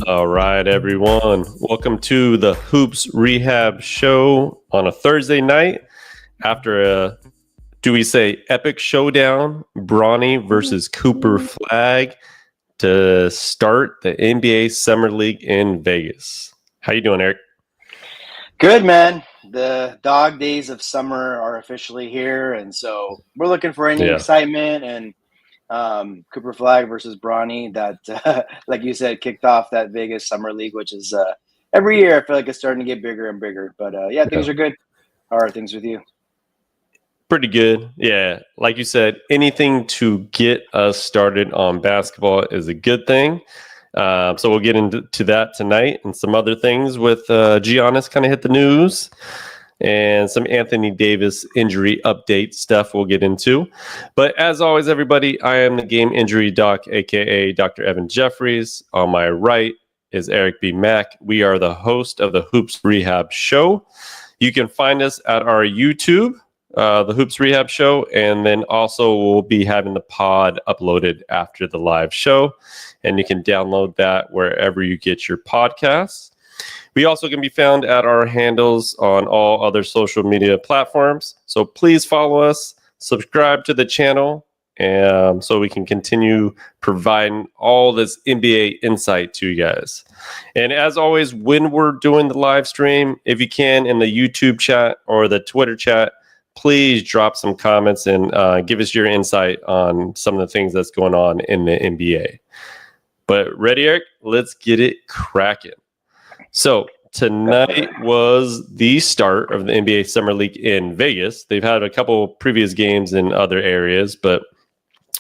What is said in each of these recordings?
All right, everyone. Welcome to the Hoops Rehab Show on a Thursday night after a, do we say, epic showdown, Bronny versus Cooper Flagg to start the NBA Summer League in Vegas. How you doing, Eric? Good, man. The dog days of summer are officially here, and so we're looking for any excitement. And Cooper Flagg versus Bronny, that, like you said, kicked off that Vegas Summer League, which is every year I feel like it's starting to get bigger and bigger. But things are good. How are things with you? Pretty good. Yeah. Like you said, anything to get us started on basketball is a good thing. So we'll get into that tonight and some other things with Giannis kind of hit the news and some Anthony Davis injury update stuff we'll get into. But as always, everybody, I am the game injury doc, a.k.a. Dr. Evan Jeffries. On my right is Eric B. Mack. We are the host of the Hoops Rehab Show. You can find us at our YouTube, the Hoops Rehab Show, and then also we'll be having the pod uploaded after the live show, and you can download that wherever you get your podcasts. We also can be found at our handles on all other social media platforms, so please follow us, subscribe to the channel, and so we can continue providing all this NBA insight to you guys. And as always, when we're doing the live stream, if you can, in the YouTube chat or the Twitter chat, please drop some comments and give us your insight on some of the things that's going on in the NBA. But ready, Eric? Let's get it cracking. So tonight was the start of the NBA Summer League in Vegas. They've had a couple previous games in other areas, but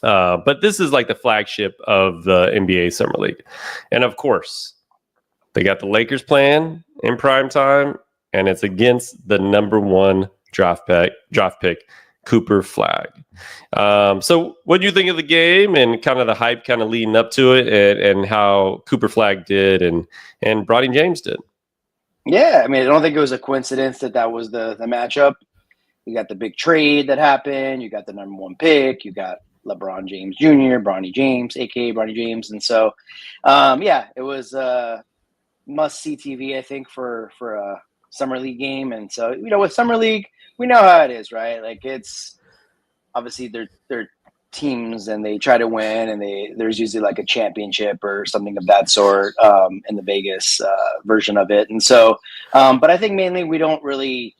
this is like the flagship of the NBA Summer League. And of course, they got the Lakers playing in prime time, and it's against the number one draft pick, Cooper Flagg. So what do you think of the game and kind of the hype kind of leading up to it, and how Cooper Flagg did and Bronny James did? Yeah, I mean, I don't think it was a coincidence that was the matchup. You got the big trade that happened. You got the number one pick. You got LeBron James Jr., Bronny James, a.k.a. Bronny James. And so, it was must-see TV, I think, for a Summer League game. And so, with Summer League, we know how it is, right? Like, it's obviously they're teams and they try to win, and there's usually like a championship or something of that sort in the Vegas version of it. And so, but I think mainly we don't really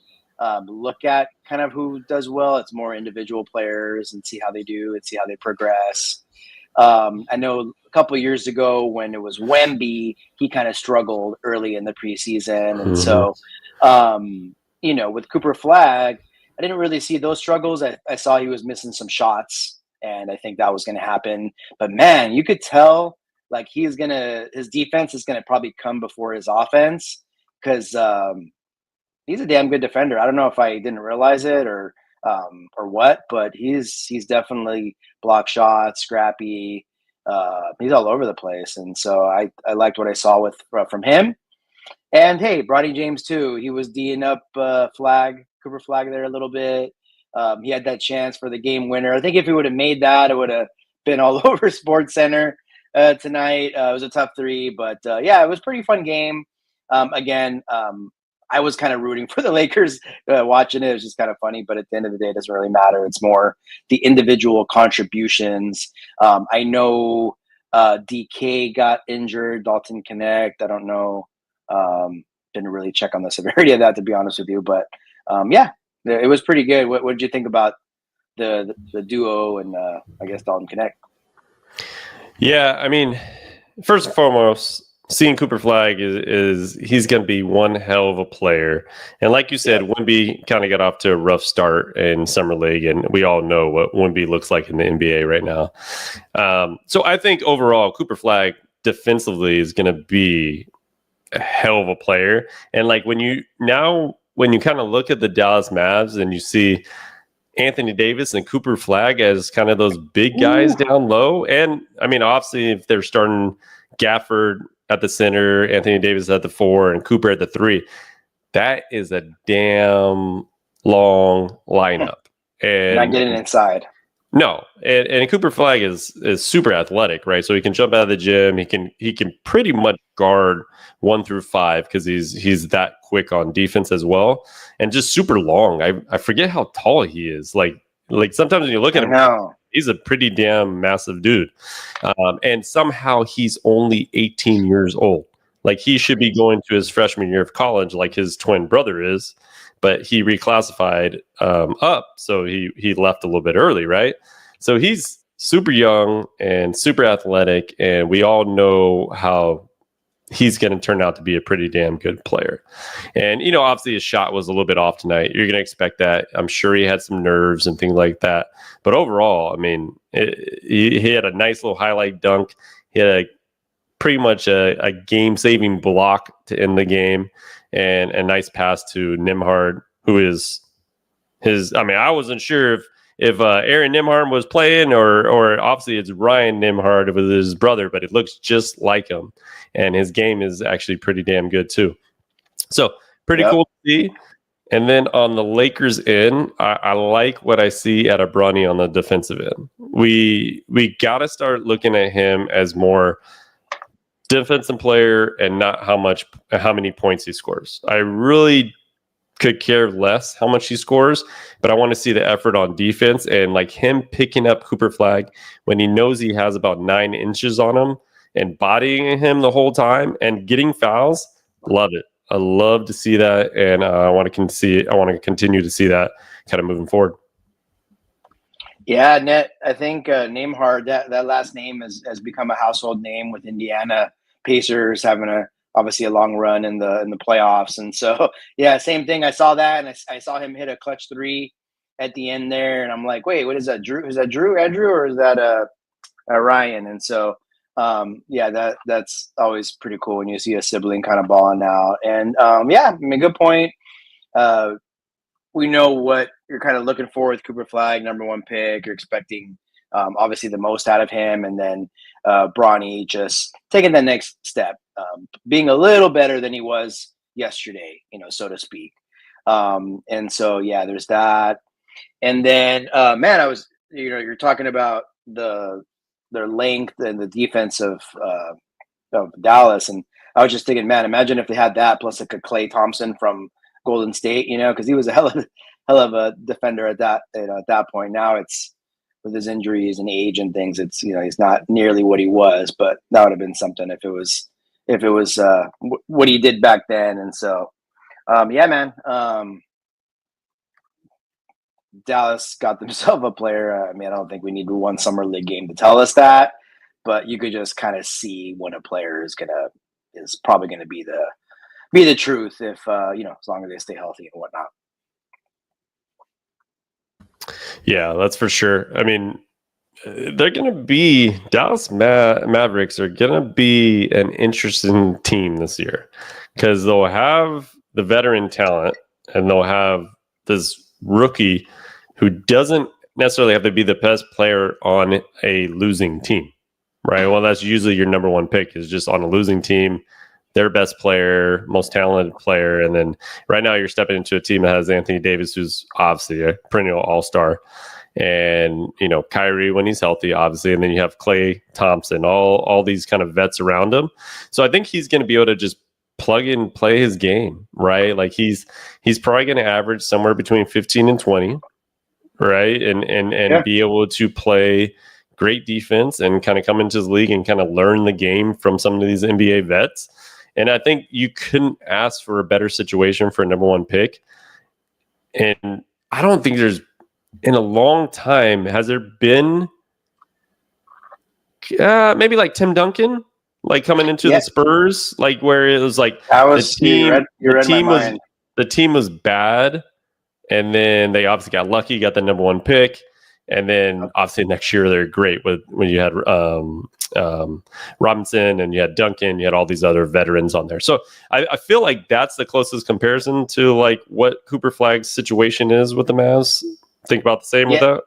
look at kind of who does well. It's more individual players and see how they do and see how they progress. I know a couple of years ago when it was Wemby, he kind of struggled early in the preseason. And so, with Cooper Flagg, I didn't really see those struggles. I saw he was missing some shots, and I think that was going to happen. But man, you could tell like his defense is going to probably come before his offense, because he's a damn good defender. I don't know if I didn't realize it or what, but he's definitely block shots, scrappy. He's all over the place, and so I liked what I saw from him. And hey, Bronny James too. He was D'ing up Cooper Flagg there a little bit. He had that chance for the game winner. I think if he would have made that, it would have been all over Sports Center tonight. It was a tough three, but it was a pretty fun game. I was kind of rooting for the Lakers watching it. It was just kind of funny, but at the end of the day, it doesn't really matter. It's more the individual contributions. I know DK got injured, Dalton Connect. I don't know. Didn't really check on the severity of that, to be honest with you, but it was pretty good. What did you think about the duo and I guess Dalton Connect? Yeah, I mean, first and foremost, seeing Cooper Flagg is he's going to be one hell of a player. And like you said, Wemby kind of got off to a rough start in Summer League, and we all know what Wemby looks like in the NBA right now. So I think overall, Cooper Flagg defensively is going to be a hell of a player. And like when you kind of look at the Dallas Mavs and you see Anthony Davis and Cooper Flagg as kind of those big guys down low, and I mean, obviously, if they're starting Gafford at the center, Anthony Davis at the 4, and Cooper at the 3, that is a damn long lineup. And not getting inside. No, and Cooper Flagg is super athletic, right? So he can jump out of the gym. He can pretty much guard 1 through 5 because he's that quick on defense as well, and just super long. I forget how tall he is. Like sometimes when you look at him, he's a pretty damn massive dude, and somehow he's only 18 years old. Like he should be going to his freshman year of college, like his twin brother is. But he reclassified up, so he left a little bit early, right? So he's super young and super athletic, and we all know how he's going to turn out to be a pretty damn good player. And, obviously his shot was a little bit off tonight. You're going to expect that. I'm sure he had some nerves and things like that. But overall, I mean, he had a nice little highlight dunk. He had pretty much a game-saving block to end the game. And a nice pass to Nembhard, who is I wasn't sure if Aaron Nembhard was playing or obviously it's Ryan Nembhard with his brother, but it looks just like him. And his game is actually pretty damn good too. So pretty cool to see. And then on the Lakers end, I like what I see at Bronny on the defensive end. We got to start looking at him as more defensive player and not how many points he scores. I really could care less how much he scores, but I want to see the effort on defense and like him picking up Cooper Flagg when he knows he has about 9 inches on him and bodying him the whole time and getting fouls. Love it. I love to see that, and I want to continue to see that kind of moving forward. Yeah, Net. I think Nembhard, that last name has become a household name with Indiana Pacers having obviously a long run in the playoffs, and so yeah, same thing. I saw that, and I saw him hit a clutch 3 at the end there, and I'm like, wait, what is that? Drew? Is that Andrew, or is that Ryan? And so yeah, that's always pretty cool when you see a sibling kind of balling out. And yeah, I mean, good point. We know what you're kind of looking for with Cooper Flagg, number 1 pick. You're expecting obviously the most out of him, and then Bronny just taking the next step, being a little better than he was yesterday, so to speak. And so yeah, there's that. And then man, I was you're talking about their length and the defense of Dallas, and I was just thinking, man, imagine if they had that plus like a Klay Thompson from Golden State, because he was a hell of a defender at that point. Now it's with his injuries and age and things, it's he's not nearly what he was, but that would have been something if it was what he did back then. And so yeah, man, Dallas got themselves a player. I mean, I don't think we need one summer league game to tell us that, but you could just kind of see when a player is probably gonna be the truth if as long as they stay healthy and whatnot. Yeah, that's for sure. I mean, they're going to be Dallas Mavericks are going to be an interesting team this year because they'll have the veteran talent and they'll have this rookie who doesn't necessarily have to be the best player on a losing team, right? Well, that's usually your number 1 pick is just on a losing team, their best player, most talented player. And then right now you're stepping into a team that has Anthony Davis, who's obviously a perennial all-star. And, Kyrie when he's healthy, obviously. And then you have Klay Thompson, all these kind of vets around him. So I think he's going to be able to just plug in, play his game, right? Like he's probably going to average somewhere between 15 and 20, right? And yeah, be able to play great defense and kind of come into the league and kind of learn the game from some of these NBA vets. And I think you couldn't ask for a better situation for a number 1 pick. And I don't think there's, in a long time, has there been maybe like Tim Duncan, like coming into the Spurs, like where it was like the team was bad, and then they obviously got lucky, got the number 1 pick. And then obviously next year they're great when you had Robinson and you had Duncan, you had all these other veterans on there. So I feel like that's the closest comparison to like what Cooper Flagg's situation is with the Mavs. Think about the same with that.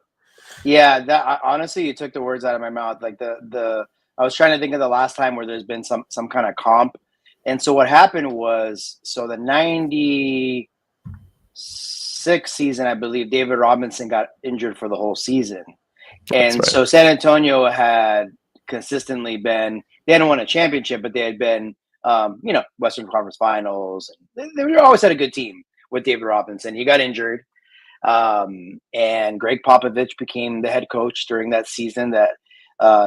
Yeah, that honestly, you took the words out of my mouth. Like I was trying to think of the last time where there's been some kind of comp. And so what happened was, the 96 season, I believe, David Robinson got injured for the whole season. And so San Antonio had consistently been, they hadn't won a championship, but they had been, Western Conference Finals. They always had a good team with David Robinson. He got injured. And Greg Popovich became the head coach during that season that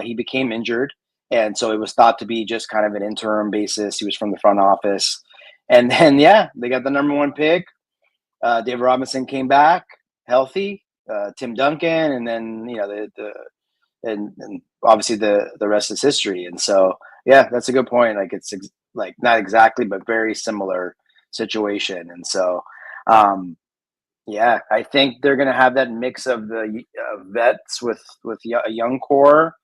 he became injured. And so it was thought to be just kind of an interim basis. He was from the front office. And then, they got the number 1 pick. David Robinson came back healthy. Tim Duncan, and then and obviously the rest is history. And so that's a good point. Like it's like not exactly, but very similar situation. And so I think they're going to have that mix of the vets with a young core.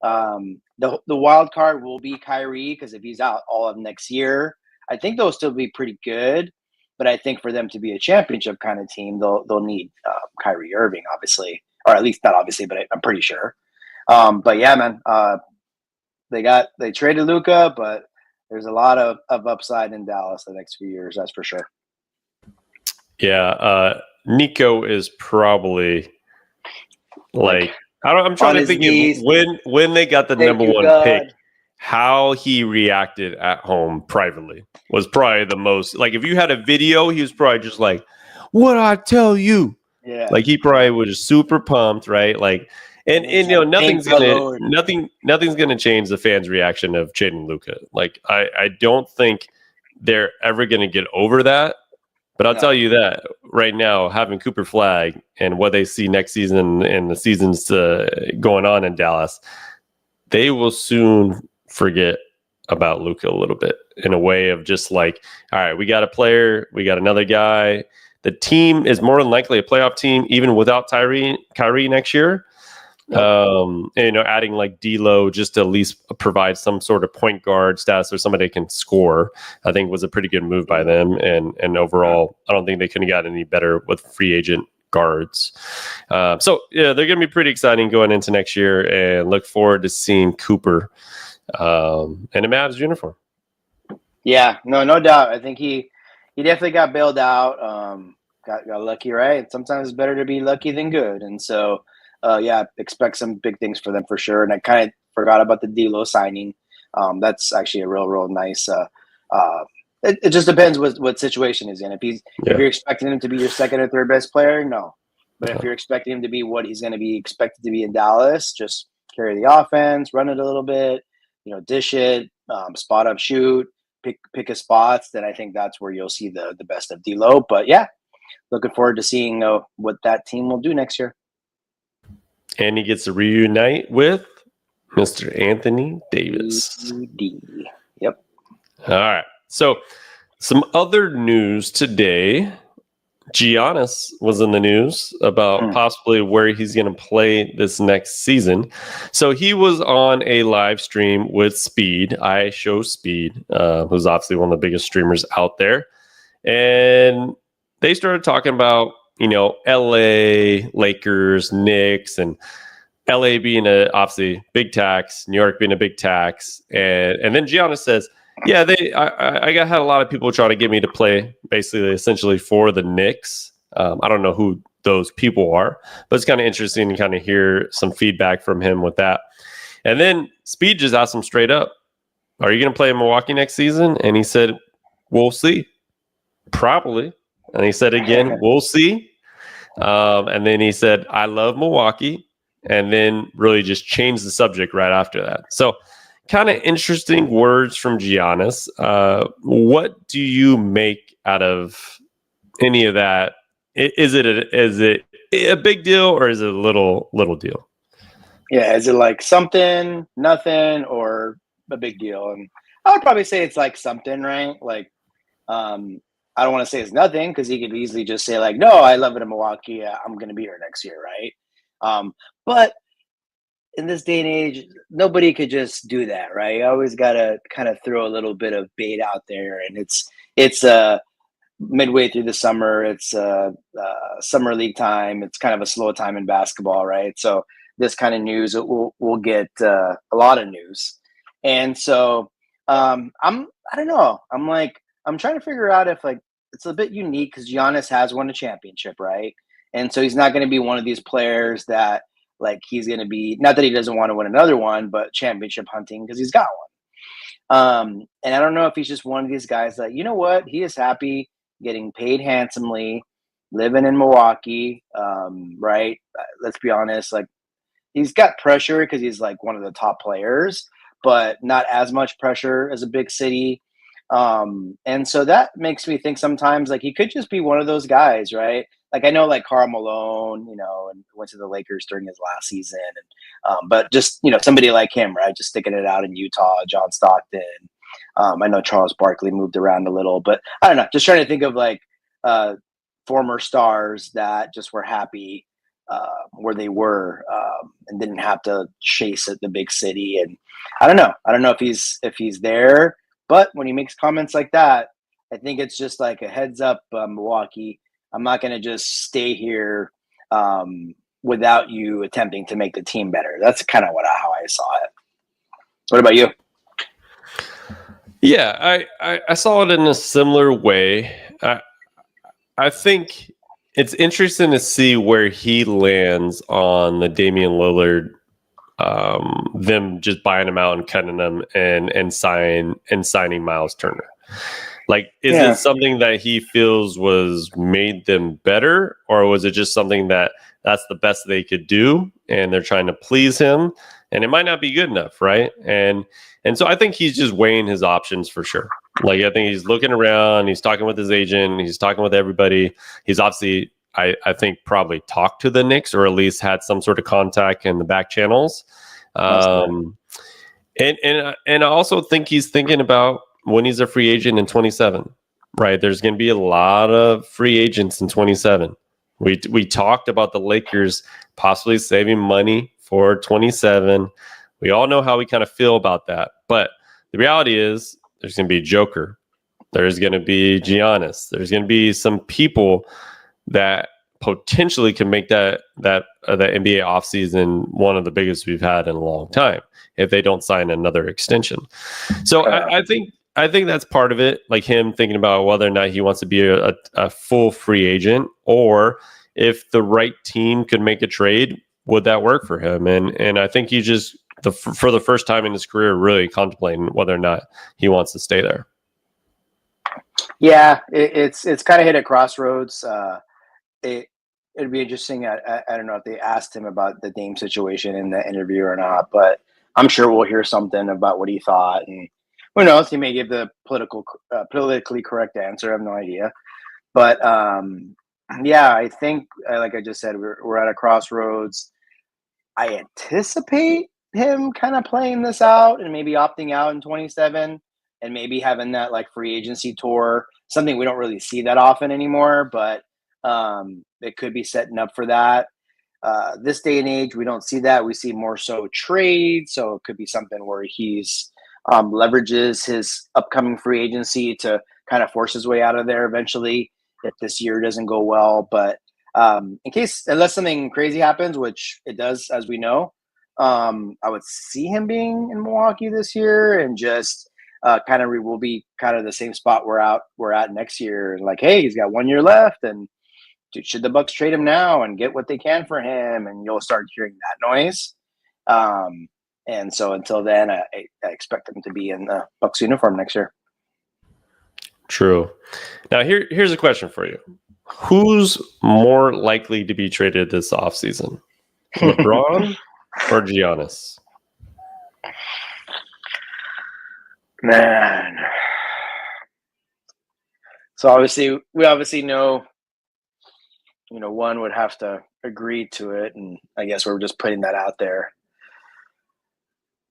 The wild card will be Kyrie, because if he's out all of next year, I think they'll still be pretty good. But I think for them to be a championship kind of team, they'll need Kyrie Irving, obviously, or at least not obviously, but I'm pretty sure. But yeah, man, they traded Luka, but there's a lot of upside in Dallas the next few years, that's for sure. Yeah, Nico is probably like I'm trying to think of when they got the number 1 pick. How he reacted at home privately was probably the most, like, if you had a video, he was probably just like, "What I tell you?" Yeah, like he probably was super pumped, right? Like, and nothing's gonna change the fans' reaction of trading Luka. Like, I don't think they're ever gonna get over that. But I'll tell you that right now, having Cooper Flagg and what they see next season and the seasons going on in Dallas, they will soon forget about Luka a little bit, in a way of just like, all right, we got a player, we got another guy. The team is more than likely a playoff team, even without Kyrie next year. Adding like D'Lo just to at least provide some sort of point guard status or somebody that can score, I think was a pretty good move by them. And overall, I don't think they could have gotten any better with free agent guards. So they're going to be pretty exciting going into next year, and look forward to seeing Cooper in a Mavs uniform. Yeah, no doubt. I think he definitely got bailed out. Got lucky, right? Sometimes it's better to be lucky than good. And so, expect some big things for them for sure. And I kind of forgot about the D'Lo signing. That's actually a real nice. It just depends what situation he's in. If you're expecting him to be your second or third best player, no. But if you're expecting him to be what he's going to be expected to be in Dallas, just carry the offense, run it a little bit, dish it, spot up, shoot, pick his spots. Then I think that's where you'll see the best of D'Lo. But looking forward to seeing what that team will do next year. And he gets to reunite with Mr. Anthony Davis. Yep. All right. So some other news today. Giannis was in the news about possibly where he's going to play this next season. So he was on a live stream with Speed. I Show Speed, who's obviously one of the biggest streamers out there. And they started talking about, LA, Lakers, Knicks, and LA being obviously big tax, New York being a big tax. And then Giannis says, yeah, I had a lot of people trying to get me to play essentially for the Knicks. I don't know who those people are, but it's kind of interesting to kind of hear some feedback from him with that. And then Speed just asked him straight up, are you going to play in Milwaukee next season? And he said, we'll see. Probably. And he said again, we'll see. And then he said, I love Milwaukee. And then really just changed the subject right after that. So kind of interesting words from Giannis. What do you make out of any of that? Is it a big deal, or is it a little deal? Yeah, is it like something, nothing, or a big deal? And I would probably say it's like something, right? Like, I don't want to say it's nothing, because he could easily just say like, no, I love it in Milwaukee. I'm going to be here next year, right? But in this day and age, nobody could just do that, right? You always got to kind of throw a little bit of bait out there. And it's midway through the summer. It's summer league time. It's kind of a slow time in basketball, right? So this kind of news, we'll get a lot of news. And so I don't know. I'm trying to figure out if like it's a bit unique, because Giannis has won a championship, right? And so he's not going to be one of these players that like he's going to be, not that he doesn't want to win another one, but championship hunting because he's got one. And I don't know if he's just one of these guys that, you know what, he is happy getting paid handsomely, living in Milwaukee, right? Let's be honest, like he's got pressure because he's like one of the top players, but not as much pressure as a big city. And so that makes me think sometimes like he could just be one of those guys, right? Like I know like Karl Malone, you know, and went to the Lakers during his last season, and but just somebody like him, right? Just sticking it out in Utah, John Stockton. I know Charles Barkley moved around a little, but I don't know. Just trying to think of like former stars that just were happy where they were and didn't have to chase at the big city. And I don't know if he's there. But when he makes comments like that, I think it's just like a heads up, Milwaukee. I'm not going to just stay here without you attempting to make the team better. That's kind of how I saw it. What about you? Yeah, I saw it in a similar way. I think it's interesting to see where he lands on the Damian Lillard, them just buying him out and cutting them and signing Miles Turner. Like, is it something that he feels was made them better, or was it just something that's the best they could do and they're trying to please him, and it might not be good enough, right? And so I think he's just weighing his options for sure. Like, I think he's looking around, he's talking with his agent, he's talking with everybody. He's obviously, I think, probably talked to the Knicks, or at least had some sort of contact in the back channels. And I also think he's thinking about when he's a free agent in 27, right? There's going to be a lot of free agents in 27. We talked about the Lakers possibly saving money for 27. We all know how we kind of feel about that. But the reality is there's going to be Joker. There's going to be Giannis. There's going to be some people that potentially can make that NBA offseason one of the biggest we've had in a long time if they don't sign another extension. So I think that's part of it, like him thinking about whether or not he wants to be a full free agent, or if the right team could make a trade, would that work for him? And I think he just, for the first time in his career, really contemplating whether or not he wants to stay there. Yeah, it's kind of hit a crossroads. It'd be interesting. I don't know if they asked him about the Dame situation in the interview or not, but I'm sure we'll hear something about what he thought. And who knows? He may give the politically correct answer. I have no idea. But yeah, I think, like I just said, we're at a crossroads. I anticipate him kind of playing this out and maybe opting out in 27 and maybe having that like free agency tour, something we don't really see that often anymore, but it could be setting up for that. This day and age, we don't see that. We see more so trade. So it could be something where he's leverages his upcoming free agency to kind of force his way out of there eventually if this year doesn't go well. But unless something crazy happens, which it does, as we know, I would see him being in Milwaukee this year and just we'll be kind of the same spot we're at next year. And like, hey, he's got 1 year left, and dude, should the Bucks trade him now and get what they can for him? And you'll start hearing that noise. And so until then, I expect him to be in the Bucks uniform next year. True. Now here's a question for you. Who's more likely to be traded this offseason? LeBron or Giannis? Man. So we obviously know, one would have to agree to it. And I guess we're just putting that out there.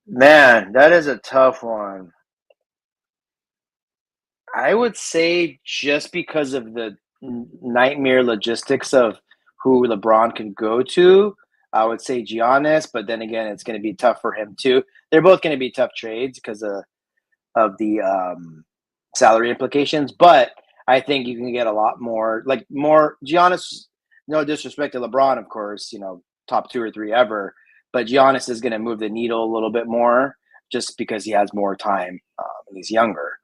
Man, that is a tough one. I would say just because of the nightmare logistics of who LeBron can go to, I would say Giannis, but then again, it's going to be tough for him too. They're both going to be tough trades because of the salary implications, but I think you can get a lot more Giannis, no disrespect to LeBron, of course, top 2 or 3 ever, but Giannis is going to move the needle a little bit more just because he has more time and he's younger.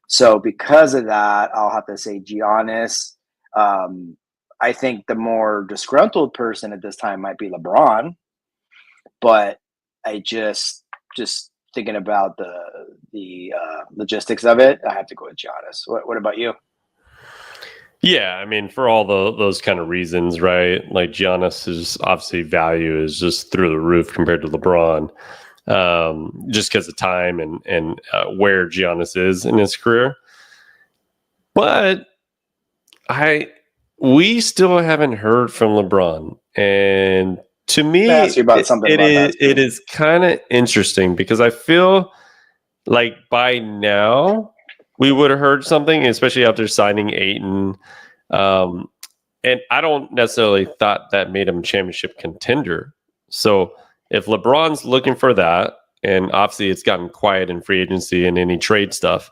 So because of that, I'll have to say Giannis. I think the more disgruntled person at this time might be LeBron. but I just thinking about the logistics of it, I have to go with Giannis. What about you? Yeah, I mean, for all those kind of reasons, right? Like Giannis' obviously value is just through the roof compared to LeBron, just because of time and where Giannis is in his career. But we still haven't heard from LeBron, and to me, I asked you about something about that. It is kind of interesting because I feel like by now we would have heard something, especially after signing Ayton. And I don't necessarily thought that made him a championship contender. So if LeBron's looking for that, and obviously it's gotten quiet in free agency and any trade stuff,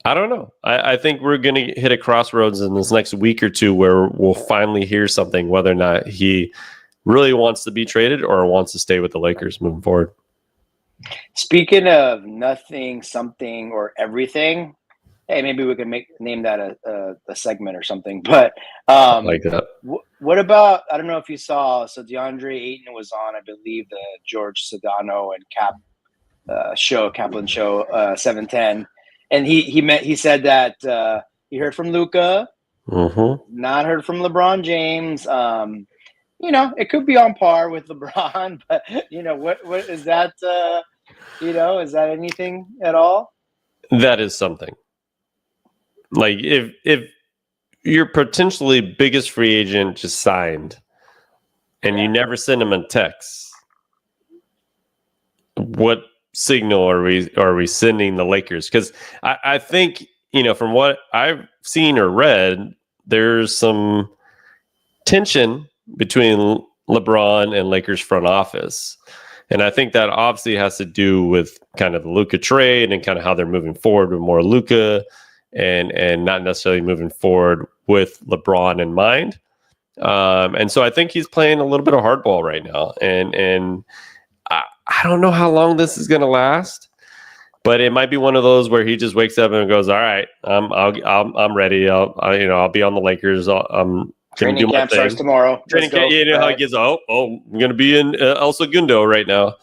I don't know. I think we're going to hit a crossroads in this next week or two where we'll finally hear something, whether or not he really wants to be traded or wants to stay with the Lakers moving forward. Speaking of nothing, something, or everything, hey, maybe we can name that a segment or something. But like that. What about, I don't know if you saw, so DeAndre Ayton was on, I believe, the George Sedano and Kaplan show, 710. And he said that he heard from Luka, not heard from LeBron James. It could be on par with LeBron, but what is that? Is that anything at all? That is something. Like if your potentially biggest free agent just signed, and you never send him a text, what signal are we sending the Lakers? Because I think from what I've seen or read, there's some tension between LeBron and Lakers front office. And I think that obviously has to do with kind of the Luka trade and kind of how they're moving forward with more Luka and not necessarily moving forward with LeBron in mind. And so I think he's playing a little bit of hardball right now. And I don't know how long this is going to last, but it might be one of those where he just wakes up and goes, "All right, I'm ready. I'll be on the Lakers. Training camp starts tomorrow. Training camp, how he gets, I'm going to be in El Segundo right now."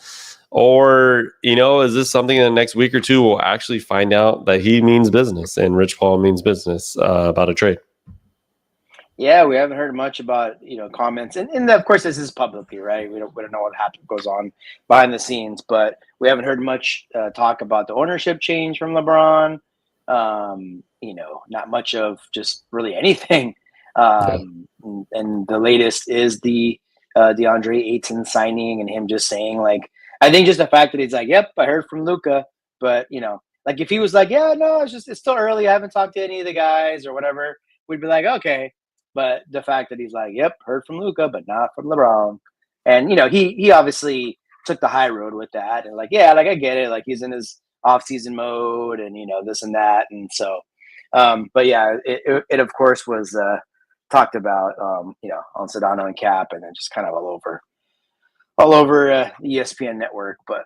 Or, is this something in the next week or two we'll actually find out that he means business and Rich Paul means business about a trade? Yeah, we haven't heard much about, comments. And of course, this is publicly, right? We don't know what goes on behind the scenes, but we haven't heard much talk about the ownership change from LeBron. Not much of just really anything. And the latest is the DeAndre Ayton signing and him just saying, like, I think just the fact that he's like, "Yep, I heard from Luka," but like if he was like, "Yeah, no, it's still early. I haven't talked to any of the guys or whatever," we'd be like, "Okay." But the fact that he's like, "Yep, heard from Luka, but not from LeBron," and he obviously took the high road with that, and like, yeah, like I get it, like he's in his off-season mode, and this and that, and so, but yeah, it of course was talked about, on Sedano and Cap, and then just kind of all over the ESPN network. But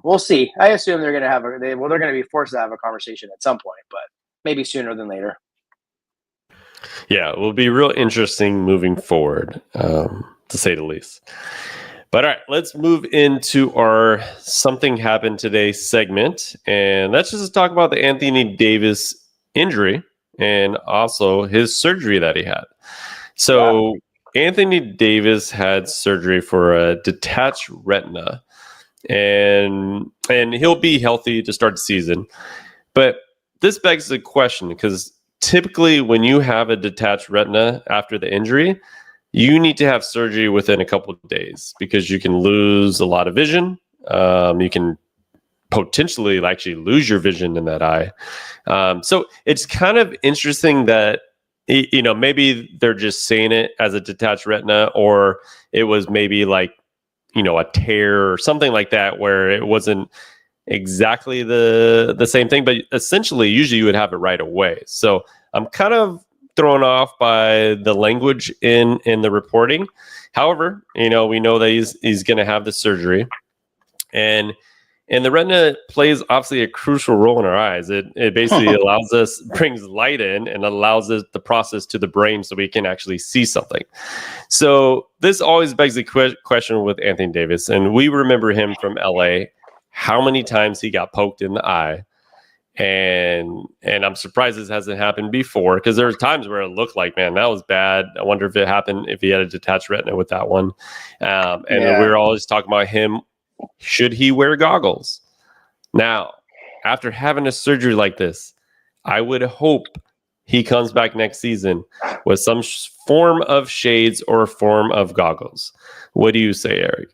we'll see. I assume they're going to have they're going to be forced to have a conversation at some point, but maybe sooner than later. Yeah, it will be real interesting moving forward, to say the least. But all right, let's move into our Something Happened Today segment. And let's just talk about the Anthony Davis injury and also his surgery that he had. So Anthony Davis had surgery for a detached retina, and he'll be healthy to start the season. But this begs the question, because typically when you have a detached retina after the injury, you need to have surgery within a couple of days because you can lose a lot of vision. You can potentially actually lose your vision in that eye. So it's kind of interesting that, maybe they're just saying it as a detached retina, or it was maybe like, a tear or something like that, where it wasn't exactly the same thing, but essentially usually you would have it right away. So I'm kind of thrown off by the language in the reporting. However, we know that he's going to have the surgery, and And the retina plays obviously a crucial role in our eyes. It basically allows us, brings light in and allows us the process to the brain so we can actually see something. So this always begs the question with Anthony Davis. And we remember him from LA, how many times he got poked in the eye. And I'm surprised this hasn't happened before, because there were times where it looked like, man, that was bad. I wonder if it happened if he had a detached retina with that one. And we were always talking about him. Should he wear goggles? Now, after having a surgery like this, I would hope he comes back next season with some form of shades or a form of goggles. What do you say, Eric?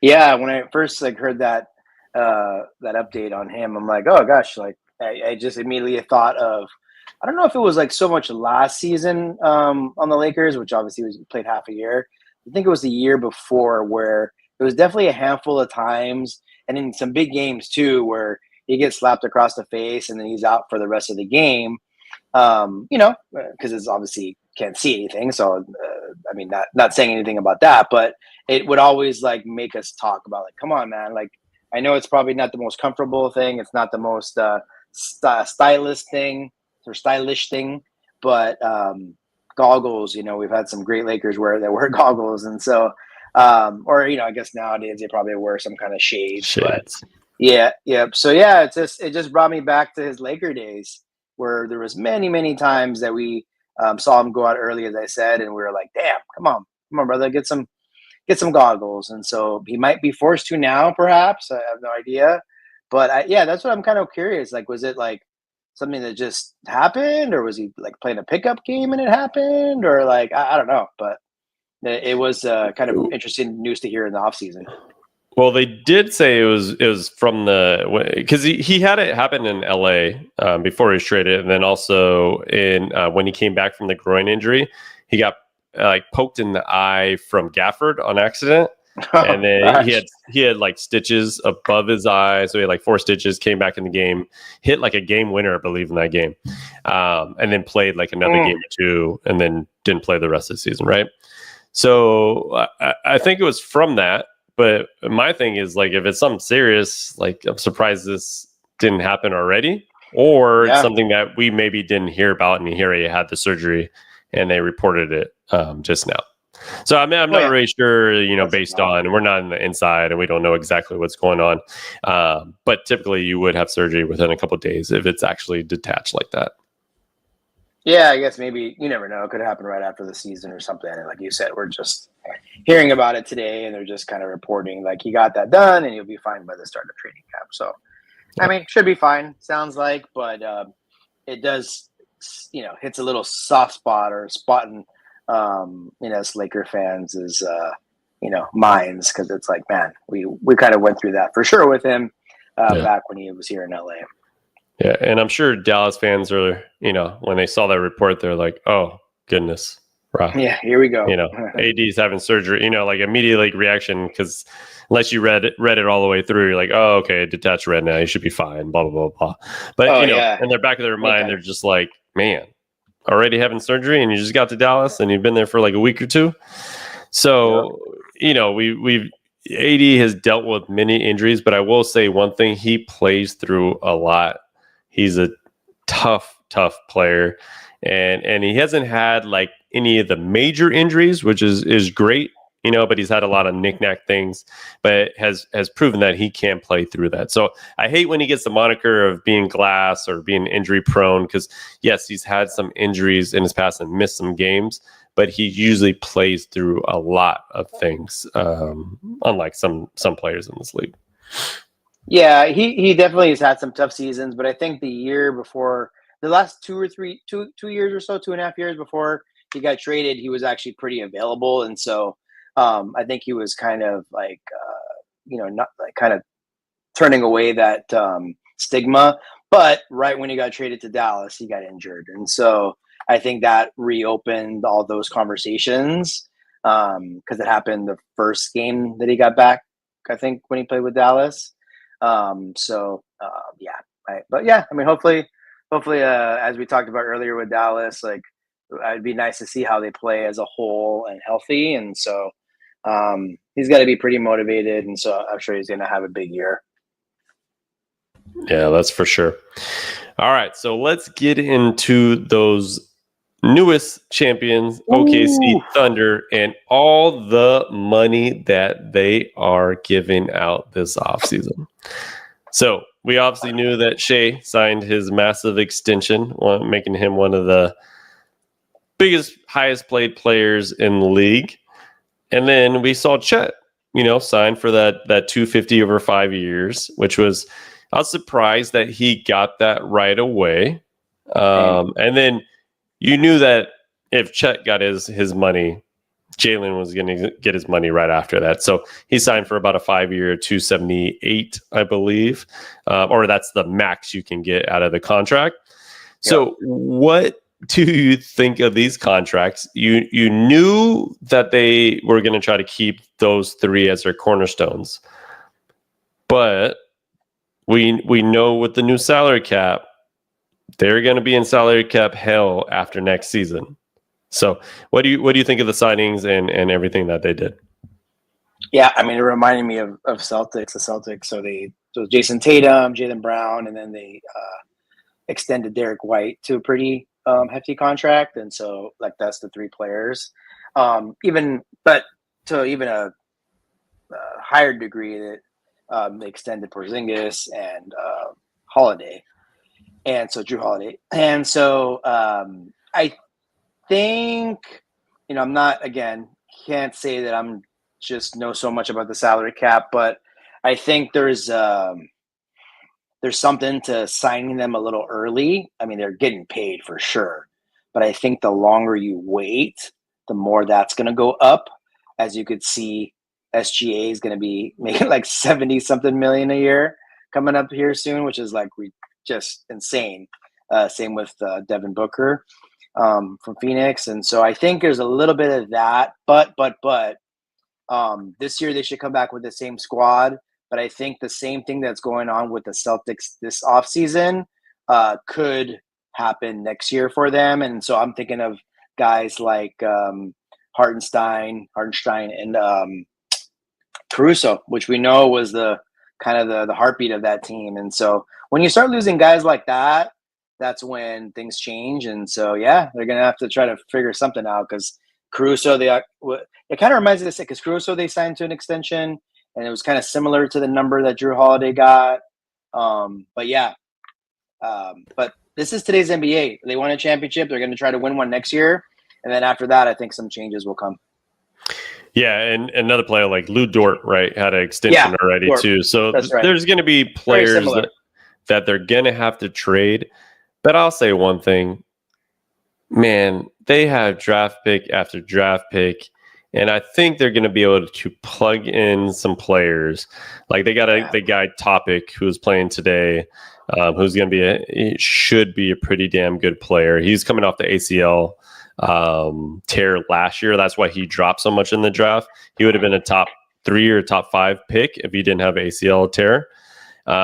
Yeah, when I first heard that update on him, I'm like, oh gosh, I just immediately thought of, I don't know if it was so much last season on the Lakers, which obviously played half a year. I think it was the year before, where it was definitely a handful of times, and in some big games too, where he gets slapped across the face and then he's out for the rest of the game. Because it's obviously can't see anything. So, I mean, not saying anything about that, but it would always make us talk about come on, man. I know it's probably not the most comfortable thing. It's not the most stylish thing, but goggles, we've had some great Lakers that wear goggles. And so, I guess nowadays they probably wear some kind of shades. But yeah. So yeah, it just brought me back to his Laker days, where there was many, many times that we saw him go out early, as I said, and we were like, damn, come on, brother, get some goggles. And so he might be forced to now, perhaps. I have no idea. But that's what I'm kind of curious. Was it something that just happened, or was he playing a pickup game and it happened, or I don't know. But it was kind of interesting news to hear in the offseason. Well, they did say it was from because he had it happen in LA before he was traded, and then also in when he came back from the groin injury, he got poked in the eye from Gafford on accident, and then he had stitches above his eye, so he had 4 stitches. Came back in the game, hit a game winner, I believe, in that game, and then played another game or two, and then didn't play the rest of the season, right? So I think it was from that. But my thing is, if it's something serious, I'm surprised this didn't happen already, or it's something that we maybe didn't hear about, and here he had the surgery and they reported it just now. So I'm not really sure, based on, we're not in the inside and we don't know exactly what's going on. But typically you would have surgery within a couple of days if it's actually detached like that. Yeah, I guess maybe, you never know. It could happen right after the season or something. And like you said, we're just hearing about it today, and they're just kind of reporting he got that done and he'll be fine by the start of training camp. So, I mean, should be fine, sounds like, but it does, hits a little soft spot or spot in, us Laker fans is, minds, because it's man, we kind of went through that for sure with him back when he was here in LA. Yeah, and I'm sure Dallas fans are, when they saw that report, they're like, "Oh goodness, right? Yeah, here we go." AD's having surgery. Immediate reaction, because unless you read it all the way through, you're like, "Oh, okay, detached retina, you should be fine." Blah blah blah blah. But in their back of their mind, they're just like, "Man, already having surgery, and you just got to Dallas, and you've been there for a week or two." So we've AD has dealt with many injuries, but I will say one thing: he plays through a lot. He's a tough player, and he hasn't had any of the major injuries, which is great, but he's had a lot of knick-knack things, but has proven that he can play through that. So I hate when he gets the moniker of being glass or being injury prone, because yes, he's had some injuries in his past and missed some games, but he usually plays through a lot of things, unlike some players in this league. Yeah, he definitely has had some tough seasons, but I think the year before, the last 2 years or so, 2.5 years before he got traded, he was actually pretty available. And so I think he was kind of not kind of turning away that stigma. But right when he got traded to Dallas, he got injured. And so I think that reopened all those conversations, because it happened the first game that he got back, I think, when he played with Dallas. I mean, hopefully, as we talked about earlier with Dallas, it'd be nice to see how they play as a whole and healthy. And so, He's got to be pretty motivated, and so I'm sure he's going to have a big year. Yeah, that's for sure. All right, so let's get into those newest champions, OKC Thunder, and all the money that they are giving out this offseason. So we obviously knew that Shea signed his massive extension, making him one of the biggest, highest paid players in the league. And then we saw Chet, sign for that 250 over 5 years, which was, I was surprised that he got that right away. And then you knew that if Chet got his money, Jalen was going to get his money right after that. So he signed for about a 5-year, 278, I believe, or that's the max you can get out of the contract. So what do you think of these contracts? You knew that they were going to try to keep those three as their cornerstones, but we know with the new salary cap, they're going to be in salary cap hell after next season. So what do you think of the signings and everything that they did? Yeah, I mean, it reminded me of the Celtics. So Jason Tatum, Jaylen Brown, and then they extended Derek White to a pretty hefty contract, and so that's the three players. But to even a higher degree, that they extended Porzingis and Holiday, and so Drew Holiday, and so I think I'm not can't say that I'm just know so much about the salary cap, but I think there's something to signing them a little early. I mean, they're getting paid for sure, but I think the longer you wait, the more that's going to go up. As you could see, SGA is going to be making like 70 something million a year coming up here soon, which is just insane. Same with Devin Booker from Phoenix. And so I think there's a little bit of that, but this year they should come back with the same squad. But I think the same thing that's going on with the Celtics this offseason could happen next year for them. And so I'm thinking of guys like Hartenstein and Caruso, which we know was the kind of the heartbeat of that team. And so when you start losing guys like that, that's when things change. And so, they're going to have to try to figure something out, because Caruso, it kind of reminds me of this, because Caruso, they signed to an extension, and it was kind of similar to the number that Drew Holiday got. But this is today's NBA. They won a championship. They're going to try to win one next year. And then after that, I think some changes will come. Yeah, and another player like Lou Dort, right, had an extension already Dort. Too. So there's going to be players that they're going to have to trade. But I'll say one thing, man, they have draft pick after draft pick, and I think they're going to be able to plug in some players. Like they got the guy Topic who's playing today, who's going to be should be a pretty damn good player. He's coming off the ACL tear last year. That's why he dropped so much in the draft. He would have been a top 3 or top 5 pick if he didn't have ACL tear.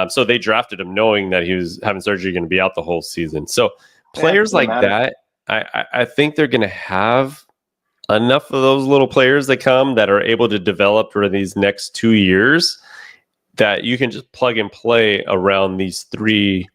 So they drafted him knowing that he was having surgery, going to be out the whole season. So players like that, I think they're going to have enough of those little players that come that are able to develop for these next 2 years that you can just plug and play around these 3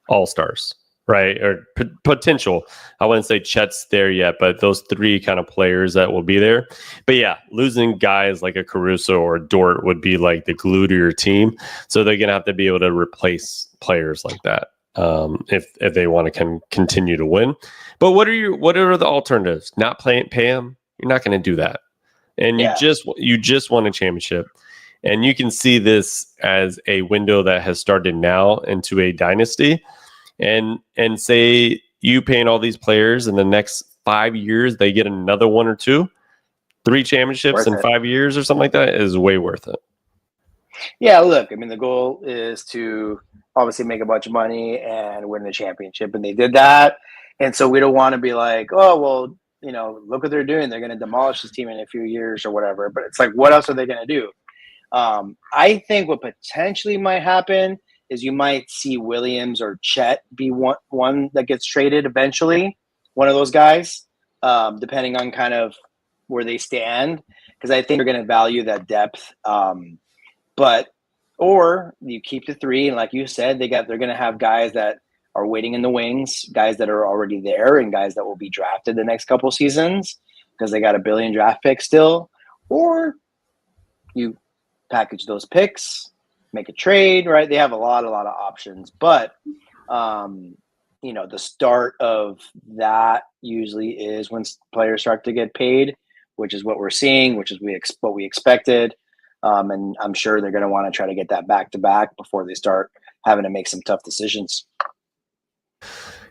all-stars, right? Or potential. I wouldn't say Chet's there yet, but those 3 kind of players that will be there. But losing guys like a Caruso or a Dort would be like the glue to your team. So they're going to have to be able to replace players like that if they want to continue to win. But what are the alternatives? Not pay him? You're not going to do that. And you just won a championship. And you can see this as a window that has started now into a dynasty. And say you paying all these players in the next 5 years, they get another 1 or 2, 3 championships in 5 years or something like that is way worth it. Yeah, look, I mean, the goal is to obviously make a bunch of money and win the championship, and they did that. And so we don't want to be like, oh, well, look what they're doing. They're going to demolish this team in a few years or whatever. But it's like, what else are they going to do? I think what potentially might happen is you might see Williams or Chet be one that gets traded eventually, one of those guys, depending on kind of where they stand, because I think they're going to value that depth. Or you keep the 3, and like you said, they're going to have guys that are waiting in the wings, guys that are already there, and guys that will be drafted the next couple seasons because they got $1 billion draft picks still. Or you package those picks, make a trade, right? They have a lot of options, but the start of that usually is when players start to get paid, which is what we're seeing, which is what we expected. And I'm sure they're going to want to try to get that back to back before they start having to make some tough decisions.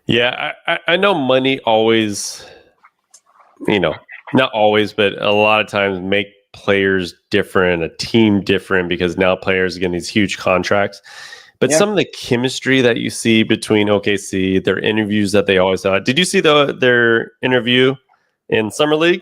Yeah, I know money always, not always, but a lot of times make players different, a team different, because now players are getting these huge contracts. But some of the chemistry that you see between OKC, their interviews that they always have. Did you see their interview in Summer League?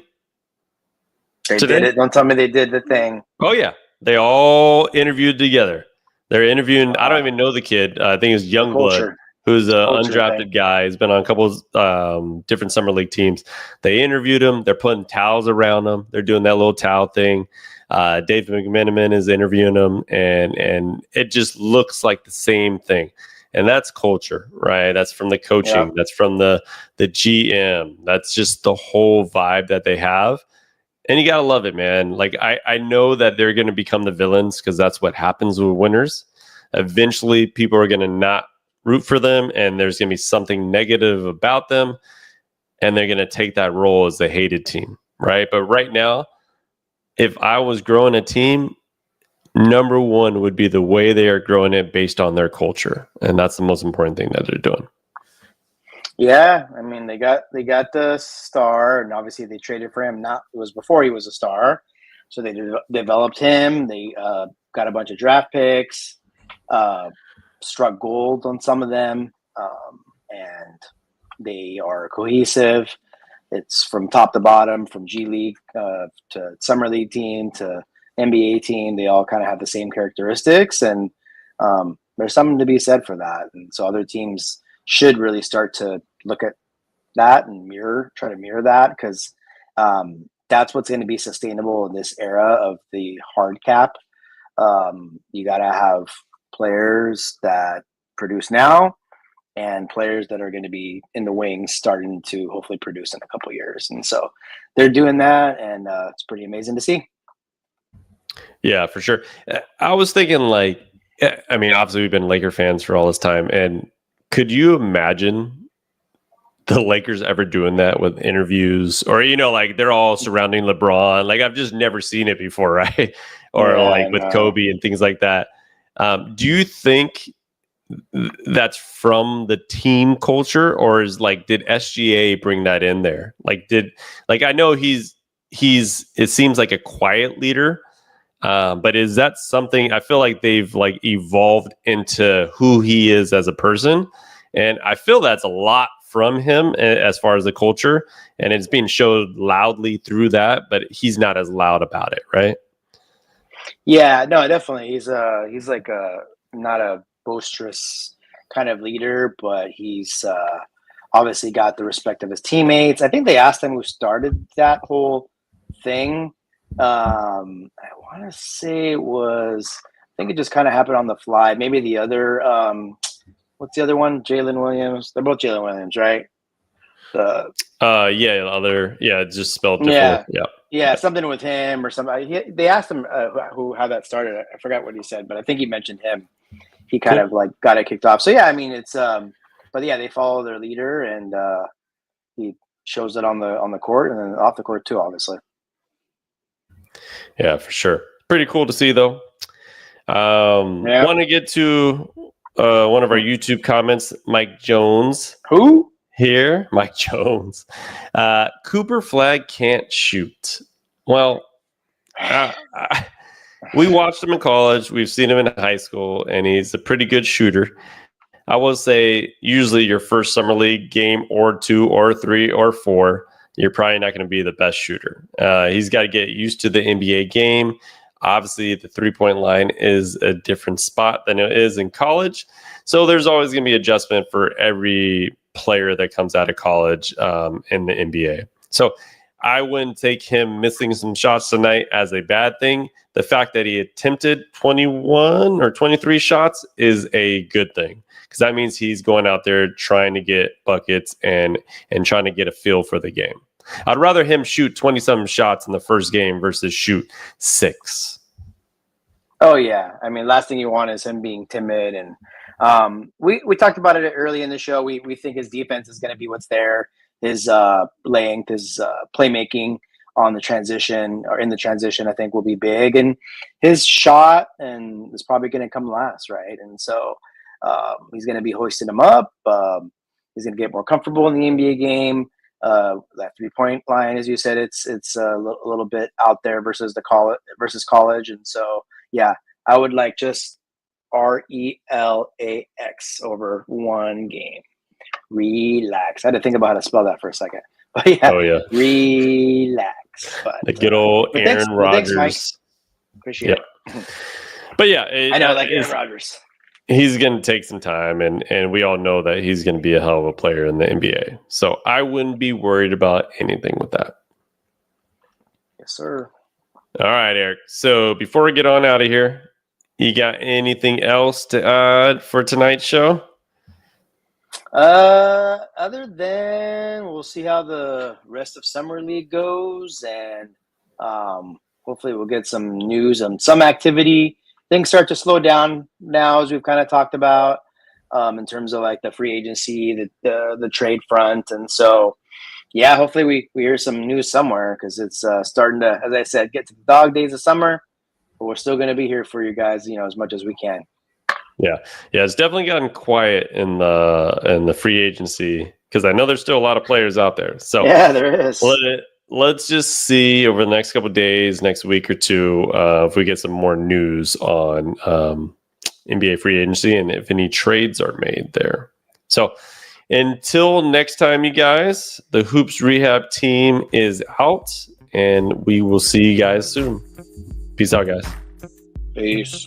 They did it. Don't tell me they did the thing. Oh, yeah. They all interviewed together. They're interviewing, I don't even know the kid. I think it's Youngblood, who's an undrafted guy. He's been on a couple of different Summer League teams. They interviewed him. They're putting towels around him. They're doing that little towel thing. Dave McMenamin is interviewing him, and it just looks like the same thing. And that's culture, right? That's from the coaching. Yep. That's from the GM. That's just the whole vibe that they have. And you got to love it, man. Like, I know that they're going to become the villains because that's what happens with winners. Eventually, people are going to not root for them, and there's going to be something negative about them, and they're going to take that role as the hated team, right? But right now, if I was growing a team, number one would be the way they are growing it based on their culture. And that's the most important thing that they're doing. Yeah, I mean, they got the star, and obviously they traded for him. It was before he was a star, so they developed him. They got a bunch of draft picks, struck gold on some of them, and they are cohesive. It's from top to bottom, from G League to Summer League team to NBA team. They all kind of have the same characteristics, and there's something to be said for that. And so other teams should really start to look at that and try to mirror that, because that's what's going to be sustainable in this era of the hard cap. You got to have players that produce now and players that are going to be in the wings starting to hopefully produce in a couple of years. And so they're doing that, and it's pretty amazing to see. Yeah, for sure. I was thinking, like, I mean, obviously we've been Laker fans for all this time, and could you imagine the Lakers ever doing that with interviews, or, like they're all surrounding LeBron? Like, I've just never seen it before, right? Or with Kobe and things like that. Do you think that's from the team culture, or did SGA bring that in there? I know he's it seems like a quiet leader, but is that something? I feel like they've evolved into who he is as a person, and I feel that's a lot from him as far as the culture, and it's being showed loudly through that, but he's not as loud about it, right? Yeah, no, definitely. He's like not a boisterous kind of leader, but he's obviously got the respect of his teammates. I think they asked him who started that whole thing. I want to say I think it just kind of happened on the fly. Maybe the other, what's the other one? Jalen Williams. They're both Jalen Williams, right? Just spelled differently. Yeah, something with him or something. They asked him how that started. I forgot what he said, but I think he mentioned him. He kind of got it kicked off. So yeah, I mean, it's but yeah, they follow their leader, and he shows it on the court and then off the court too, obviously. Yeah, for sure. Pretty cool to see, though. Want to get to one of our YouTube comments, Mike Jones. Who? Here, Mike Jones. Cooper Flagg can't shoot. Well, we watched him in college. We've seen him in high school, and he's a pretty good shooter. I will say, usually your first summer league game or 2 or 3 or 4, you're probably not going to be the best shooter. He's got to get used to the NBA game. Obviously, the three-point line is a different spot than it is in college. So there's always going to be adjustment for every player that comes out of college in the NBA. So I wouldn't take him missing some shots tonight as a bad thing. The fact that he attempted 21 or 23 shots is a good thing, because that means he's going out there trying to get buckets and trying to get a feel for the game. I'd rather him shoot 20-something shots in the first game versus shoot 6. Oh, yeah. I mean, last thing you want is him being timid. And we talked about it early in the show. We think his defense is going to be what's there. His length, his playmaking on the transition or in the transition, I think will be big. And his shot and is probably going to come last, right? And so he's going to be hoisting him up. He's going to get more comfortable in the NBA game. That 3-point line, as you said, it's a little bit out there versus college. And so, yeah, I would like just RELAX over one game. Relax. I had to think about how to spell that for a second. But yeah, relax. But the good old Aaron Rodgers. Thanks, appreciate it. But yeah, I know, like Aaron Rodgers. He's going to take some time, and we all know that he's going to be a hell of a player in the NBA. So I wouldn't be worried about anything with that. Yes, sir. All right, Eric. So before we get on out of here, you got anything else to add for tonight's show? Other than we'll see how the rest of Summer League goes, and hopefully we'll get some news and some activity. Things start to slow down now, as we've kind of talked about, in terms of like the free agency, the trade front. And so, yeah, hopefully we hear some news somewhere, because it's starting to, as I said, get to the dog days of summer, but we're still going to be here for you guys, as much as we can. Yeah, it's definitely gotten quiet in the free agency, because I know there's still a lot of players out there. So yeah, there is. Let's just see over the next couple of days, next week or two, if we get some more news on NBA free agency and if any trades are made there. So until next time, you guys, the Hoops Rehab team is out, and we will see you guys soon. Peace out, guys. Peace.